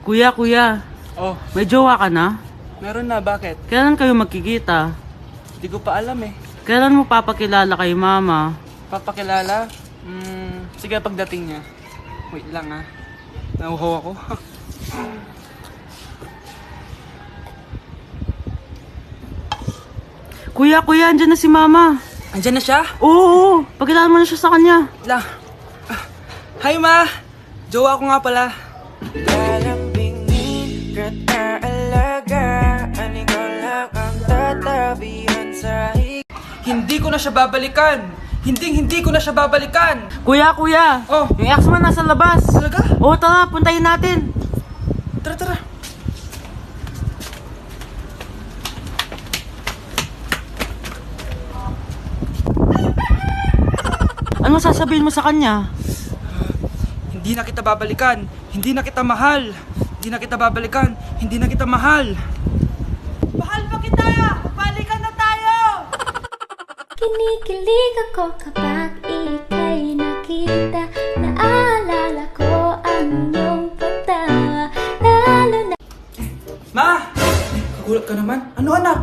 Kuya, Oh, may jowa ka na? meron na. Bakit? Kailan kayo magkikita? Hindi ko pa alam eh. Kailan mo papakilala kay mama? Papakilala? Sige pagdating niya. Wait lang ah. Nauhaw ako. Kuya, andyan na si mama. Andyan na siya? Oo, pakilala mo na siya sa kanya. Wait lang. Hi ma! Jowa ko nga pala. Lalambingin kita alaga, ikaw lang ang tatabihan sa Hindi ko na siya babalikan! Hindi ko na siya babalikan! Kuya, Oh. yung ex mo nasa labas. Talaga? Oo, tara, puntayin natin. Tara. Ano sasabihin mo sa kanya? Hindi na kita babalikan. Hindi na kita mahal. Hindi na kita babalikan. Hindi na kita mahal. Mahal pa kita! Balikan na tayo! Kinikilig ako kapag ika'y nakita. Naalala ko ang iyong pagtawa. Lalo na Ma! Nagulat ka naman? Ano anak?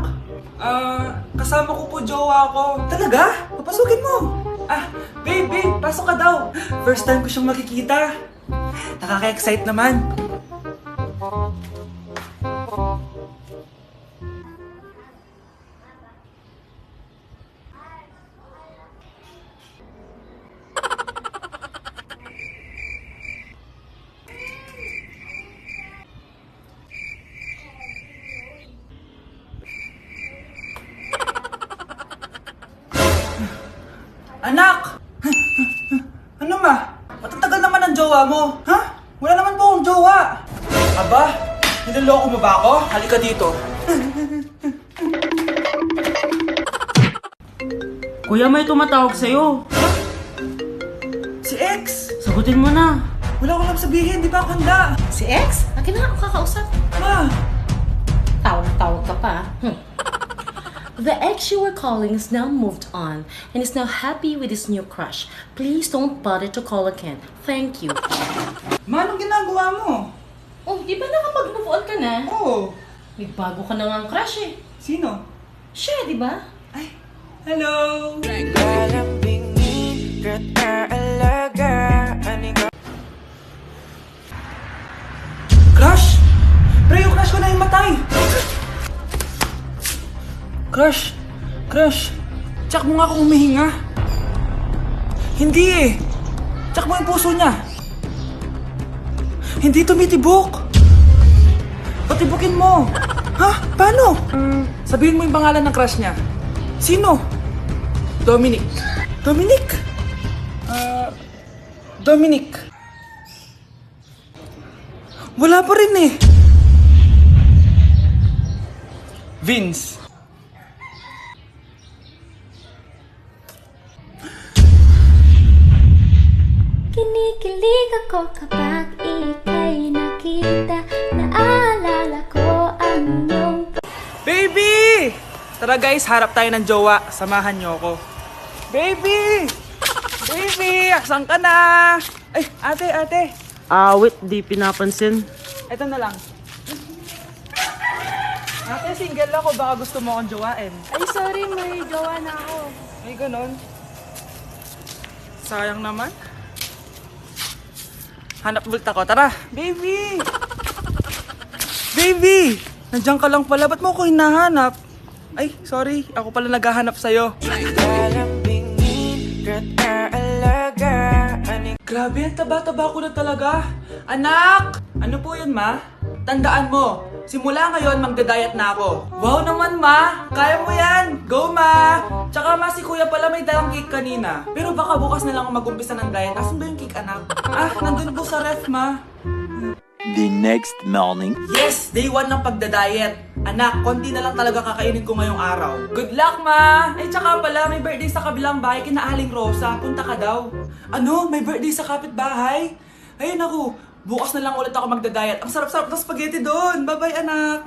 Kasama ko po jowa ko. Talaga? Papasukin mo. Babe, pasok ka daw. First time ko siyang makikita. Nakaka-excite naman. Anak! Ano ma? Matatagal naman ang jowa mo. Ha? Wala naman po akong jowa. Aba, niloloko mo ba ako? Halika dito. Kuya, may tumatawag sa'yo. Si X! Sagutin mo na. Wala ko lang sabihin, di ba ako handa? Si X? Akin na ako kakausap. Ma! Tawag ka pa. The ex you were calling is now moved on and is now happy with his new crush. Please don't bother to call again. Thank you. Ma, anong ginagawa mo? Oh, di ba nakapag-move on ka na? Oo. May bago ka na nga crush eh. Sino? Siya, di ba? Ay, hello! lalambingin kita alaga, ikaw Crush! Pre, yung crush ko na yung matay! Crush! Tsak mo nga kung humihinga. Hindi eh! Tsak mo yung puso niya. Hindi tumitibok! Patibukin mo! Ha? Paano? Sabihin mo yung pangalan ng crush niya. Sino? Dominic. Dominic. Wala pa rin eh. Vince. kinikilig ako kapag ika'y nakita. Naalala ko ang iyong Baby! Tara guys, harap tayo ng jowa. Samahan niyo ako. Baby! Asan ka na? Ay, ate. Wait, di pinapansin. Ito na lang. Ate, single ako. Baka gusto mo akong jowain. Ay, sorry, may jowa na ako. Ay, ganon. Sayang naman. Hanap bulit ako. Tara, baby! Baby! Nandiyan ka lang pala. Ba't mo ako hinahanap? Ay, sorry. Ako pala naghahanap sa'yo. lalambingin kita alaga, Grabe, ang taba-taba ko na talaga. Anak! Ano po yun, ma? Tandaan mo, simula ngayon magda-diet na ako. Wow naman, ma! Kaya mo yan! Go, ma! Tsaka ma, si kuya pala may dalang cake kanina. Pero baka bukas na lang ako mag-umpisa ng diet. Asan ba yung cake, anak? Nandun po sa ref, ma. The next morning. Yes! Day 1 ng pagda-diet. Anak, konti na lang talaga kakainin ko ngayong araw. Good luck, ma! Ay, tsaka pala, may birthday sa kabilang bahay kina Aling Rosa. Punta ka daw. Ano? May birthday sa kapitbahay? Ayun ako, bukas na lang ulit ako magda-diet. Ang sarap-sarap ng spaghetti doon. Bye-bye, anak.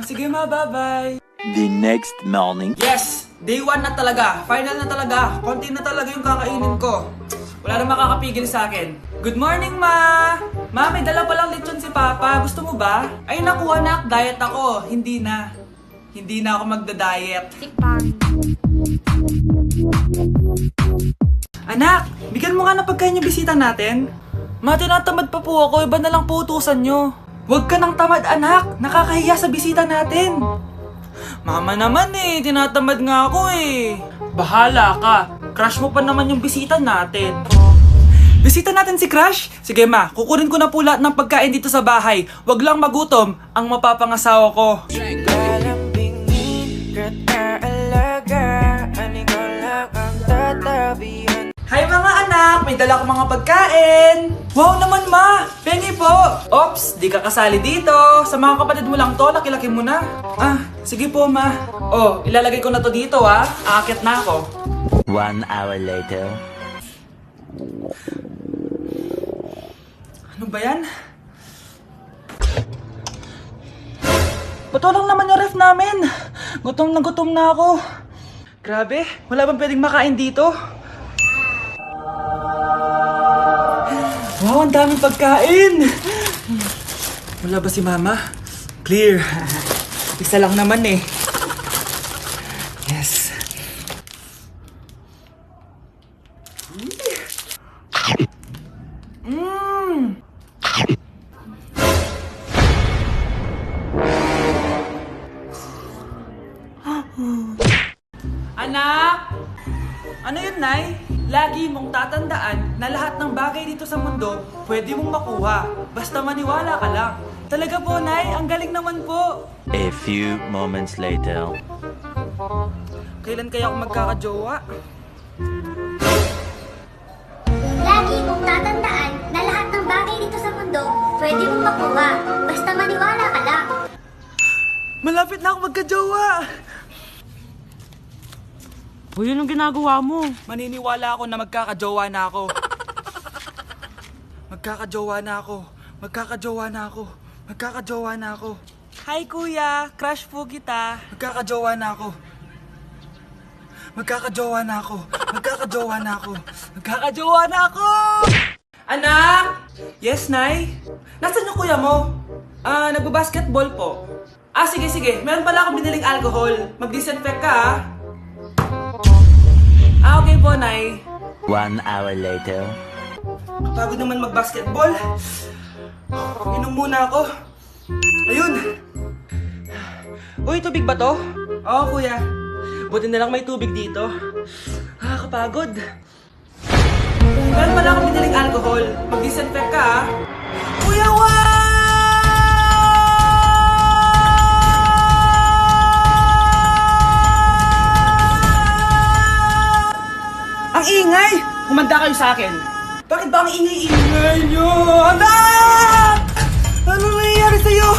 Sige, ma, bye-bye. The next morning. Yes! Day 1 na talaga. Final na talaga. Konti na talaga yung kakainin ko. Wala na makakapigil sa akin. Good morning, ma! Ma, may dala palang lechon si Papa. Pa, gusto mo ba? Ay naku anak, diet ako. Hindi na. Hindi na ako magda-diet. Anak, bigyan mo nga ng pagkain yung bisita natin. Ma, tinatamad pa po ako. Iba na lang po utusan nyo. Huwag ka nang tamad, anak. Nakakahiya sa bisita natin. Mama naman eh. Tinatamad nga ako eh. Bahala ka. Crush mo pa naman yung bisita natin. Bisita natin si Crush? Sige ma, kukunin ko na po lahat ng pagkain dito sa bahay. Huwag lang magutom ang mapapangasawa ko. Galambingin, alaga. Ani ko lang ang tatabihan. Hi mga anak! May dala akong mga pagkain! Wow naman ma! Pengi po! Ops! Di ka kasali dito! Sa mga kapatid mo lang to, laki-laki mo na. Ah, sige po ma. Oh, ilalagay ko na to dito ah. Aakit na ako. 1 hour later. Ano ba yan? Ba't lang naman yung ref namin? Gutom na ako. Grabe, wala bang pwedeng makain dito? Wow, ang daming pagkain! Wala ba si Mama? Clear. Isa lang naman eh. Yes. Anak! Ano yun, Nay? Lagi mong tatandaan na lahat ng bagay dito sa mundo pwede mong makuha. Basta maniwala ka lang. Talaga po, Nay. Ang galing naman po. A few moments later. Kailan kaya ako magkakajowa? Lagi mong tatandaan na lahat ng bagay dito sa mundo pwede mong makuha. Basta maniwala ka lang. Malapit na ako magkajowa! Uy, yun ang ginagawa mo. Maniniwala ako na magkakajowa na ako. Magkakajowa na ako. Magkakajowa na ako. Magkakajowa na ako. Hi kuya, crush po kita. Magkakajowa na ako. Magkakajowa na ako. Magkakajowa na ako. Magkakajowa na ako! Anak! Yes, Nay? Nasaan yung kuya mo? Nagbabasketball po. Sige. Meron pala akong biniling alcohol. Mag-disinfect ka, okay po, Nay. 1 hour later. Kapagod naman mag-basketball. Inom muna ako. Ayun. Uy, tubig ba to? Oo, kuya. Buti na lang may tubig dito. Kapagod. Meron pala akong biniling alcohol. Mag-disinfect ka, Kuya, Ang ingay! Humanda kayo sa akin. Bakit ba ang ingay-ingay nyo? Anak! Ano nangyayari sa'yo?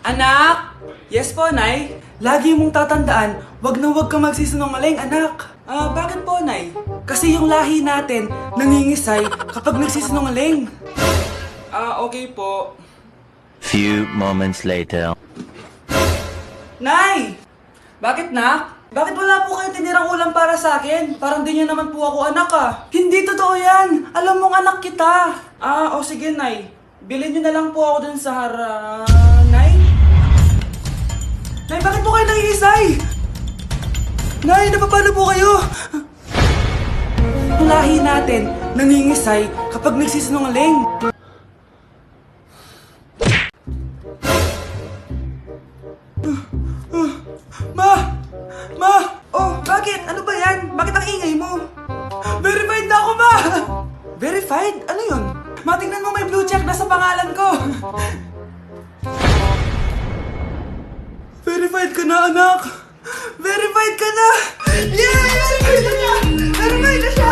Anak! Yes po, Nay. Lagi mong tatandaan, wag na wag ka magsisinungaling, anak. Bakit po, Nay? Kasi yung lahi natin nangingisay kapag nagsisinungaling. Okay po. Few moments later. Nay! Bakit, nak? Bakit wala po kayong tinirang ulam para sa akin? Parang di niyo naman po ako anak Hindi totoo yan! Alam mong anak kita! Sige, Nay. Bilhin niyo na lang po ako dun sa Nay? Nay, bakit po kayo nangiisay? Nay, napapalo po kayo? Ang lahi natin nangingisay kapag nagsisinungaling. Ma! Oh, bakit? Ano ba yan? Bakit ang ingay mo? Verified na ako, Ma! Verified? Ano yun? Ma, tingnan mo may blue check na sa pangalan ko. Verified ka na, anak! Verified ka na! Yeah! Verified na siya!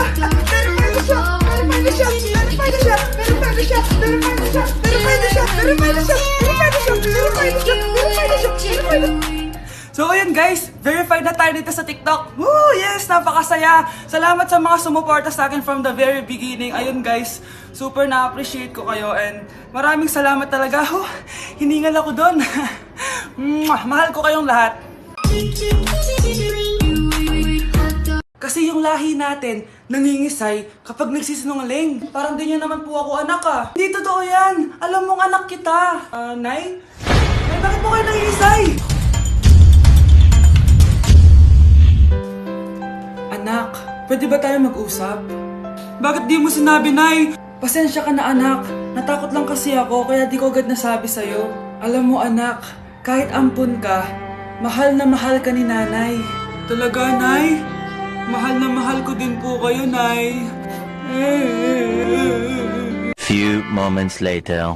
Verified na siya! Verified na siya! Verified na siya! Verified na siya! Verified na siya! Verified na siya! Verified na siya! Verified na siya! Verified na siya! Verified na siya! Verified na siya! Verified na siya! So ayun guys, verified na tayo dito sa TikTok. Woo! Yes! Napakasaya! Salamat sa mga sumuporta sa akin from the very beginning. Ayun guys, super na-appreciate ko kayo and maraming salamat talaga. Hiningal ako doon. Mahal ko kayong lahat. Kasi yung lahi natin, nangingisay kapag nagsisinungaling. Parang di niya naman po ako anak ah. Hindi totoo yan. Alam mong anak kita. Nay? Nay, bakit po kayo nangingisay? Anak, pwede ba tayo mag-usap? Bakit di mo sinabi, Nay? Pasensya ka na anak. Natakot lang kasi ako kaya di ko agad nasabi sa'yo. Alam mo anak, kahit ampun ka, mahal na mahal ka ni nanay. Talaga, Nay? Mahal na mahal ko din po kayo, Nay. Few moments later.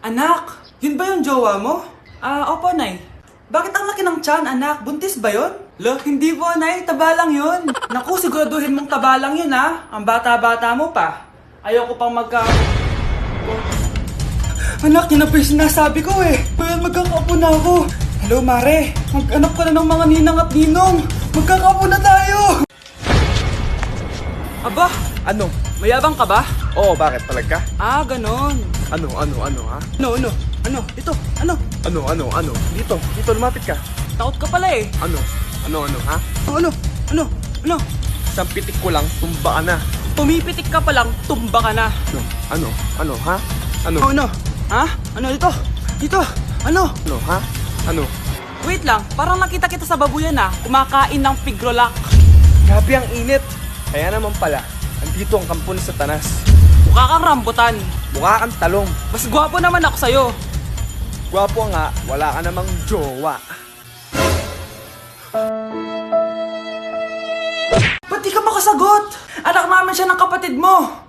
Anak, yun ba yung jowa mo? Opo, Nay. Bakit ang laki ng tiyan, anak? Buntis ba yun? Lo, hindi po, Nay. Taba lang yun. Naku, siguraduhin mong taba lang yun, ha? Ang bata-bata mo pa. Ayoko pang Anak, yun na pa yung sinasabi ko eh. Kaya magkakapo na ako. Hello, Mare. Mag-anak ka na ng mga ninang at ninong. Magkakapo na tayo. Aba, Ano? mayabang ka ba? Oo, bakit? Palag ka? Ganon. Ano, ha? Ano? Ito, ano? Ano? Dito, lumapit ka. Takot ka pala eh. Ano, ha? Ano? Isang pitik ko lang, tumba ka na. Pumipitik ka pa lang, tumba ka na. Ano, ha? Ano? Ha? Ano ito? Dito? Ano? Ano, ha? Ano? Wait lang, parang nakita kita sa babuyan kumakain ng pigrolak. Grabe ang init. Kaya naman pala, andito ang kampo ni Satanas. Mukha kang rambutan. Mukha kang talong. Mas gwapo naman ako sa'yo. Gwapo nga, wala ka namang jowa. Ba't di ka makasagot? Anak naman siya ng kapatid mo.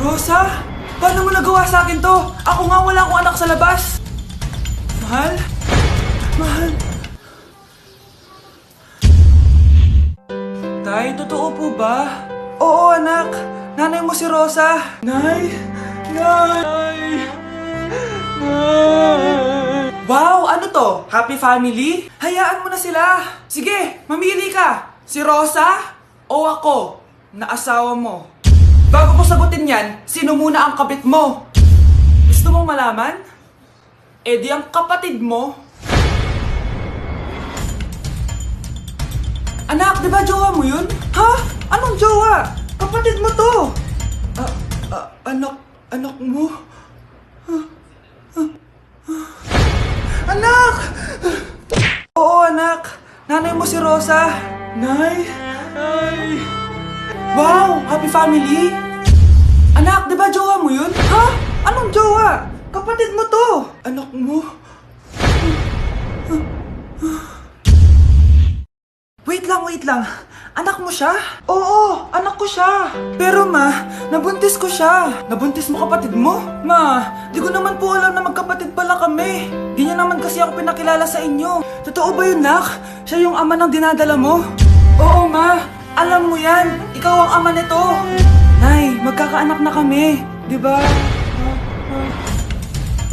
Rosa? Paano mo nagawa sa akin to? Ako nga wala akong anak sa labas. Mahal? Tay, totoo po ba? Oo, anak. Nanay mo si Rosa. Nay! Wow, ano to? Happy family? Hayaan mo na sila. Sige, mamili ka. Si Rosa o ako na asawa mo? Bago ko sagutin yan, sino muna ang kabit mo? Gusto mong malaman? Eh di ang kapatid mo. Anak, di ba jowa mo yun? Ha? Anong jowa? Kapatid mo to. Anak mo? Anak! Oo, anak. Nanay mo si Rosa. Nay? Wow! Happy family? Anak, di ba jowa mo yun? Ha? Anong jowa? Kapatid mo to. Anak mo? Wait lang. Anak mo siya? Oo, anak ko siya. Pero ma, nabuntis ko siya. Nabuntis mo kapatid mo? Ma, di ko naman po alam na magkapatid pala kami. Di niya naman kasi ako pinakilala sa inyo. Totoo ba yun, nak? Siya yung ama ng dinadala mo? Oo, ma. Alam mo yan. Ikaw ang ama nito. Nay, magkakaanak na kami. Di ba?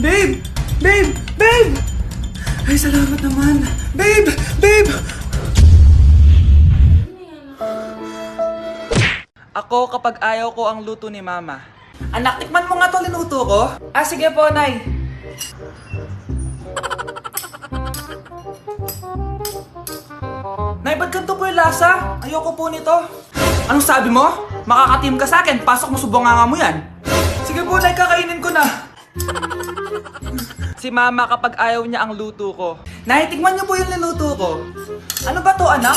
Babe! Ay, salamat naman. Babe! Ako kapag ayaw ko ang luto ni Mama. Anak, tikman mo nga to linuto ko. Sige po, Nay. Nay, ba't ganito po yung lasa? Ayoko po nito. Anong sabi mo? Makakatim ka sa akin. Pasok mo sa bunganga mo yan. Sige po, Nay, kakainin ko na. Si Mama kapag ayaw niya ang luto ko. Nay, tikman niyo po yung linuto ko. Ano ba to, anak?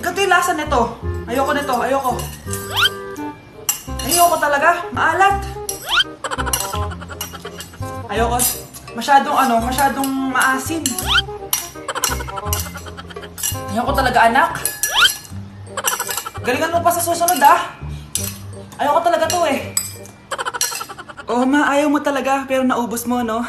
Ganito yung lasa nito. Ayoko nito, ayoko. Ayoko talaga, maalat. Ayoko. Masyadong maasim. Ayoko talaga, anak. Galingan mo pa sa susunod, Ayoko talaga to eh. Oh, ma, ayaw mo talaga pero naubos mo, no?